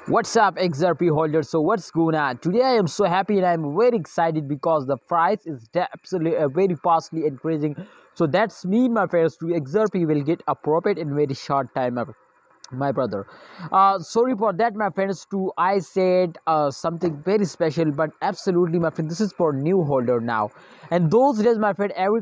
What's up, XRP holders? So what's going on? Today I am so happy and I'm very excited because the price is absolutely very fastly increasing. So that's mean, my friends, to XRP will get a profit in very short time, my brother. Sorry for that, my friends. Too, I said something very special, but absolutely, my friend, this is for new holder now. And those days, my friend, every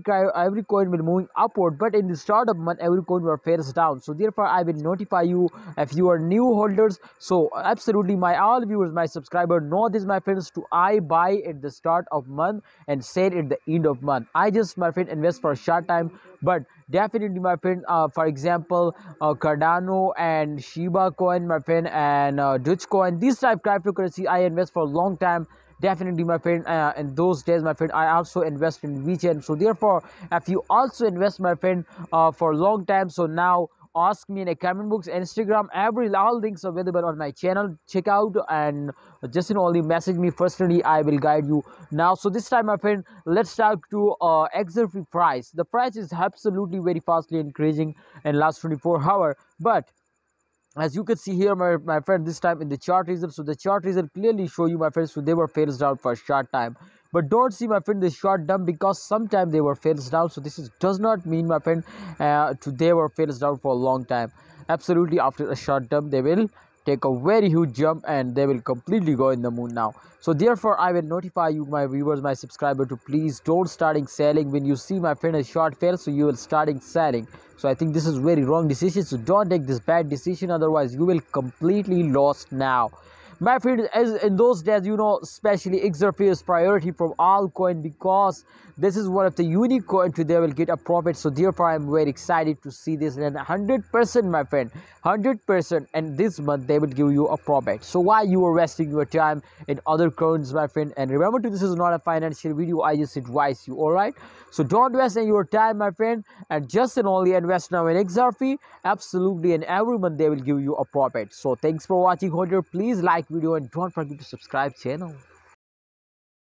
coin will moving upward, but in the start of month, every coin will face down. So therefore, I will notify you if you are new holders. So absolutely, my all viewers, my subscriber know this, my friends. To I buy at the start of month and sell at the end of month. I just, my friend, invest for a short time, but definitely, my friend, for example, Cardano and Shiba coin, my friend, and Dogecoin, these type of cryptocurrency I invest for a long time. Definitely, my friend, in those days, my friend, I also invest in VGen. So therefore, if you also invest, my friend, for a long time, so now ask me in a comment box, Instagram, all links available on my channel. Check out and just only message me personally. I will guide you now. So this time, my friend, let's talk to XRP price. The price is absolutely very fastly increasing in last 24 hours, but as you can see here, my friend, this time in the chart result, so the chart result clearly show you, my friends, so they were phased out for a short time, but don't see, my friend, the short dump, because sometime they were phased out. So this does not mean, my friend, they were phased out for a long time. Absolutely, after a short dump they will take a very huge jump and they will completely go in the moon now. So therefore, I will notify you, my viewers, my subscriber, to please don't starting selling when you see, my friend, a short fail, so you will starting selling. So I think this is very wrong decision, so don't take this bad decision, otherwise you will completely lost now, my friend. As in those days, especially XRP is priority from all coin, because this is one of the unique coin to they will get a profit. So therefore, I'm very excited to see this, and 100%, my friend, 100%, and this month they will give you a profit. So why you are wasting your time in other coins, my friend? And remember, this is not a financial video, I just advise you, all right? So don't waste your time, my friend, and just and only invest now in XRP. Absolutely, and every month they will give you a profit. So thanks for watching, holder. Please like video and don't forget to subscribe channel.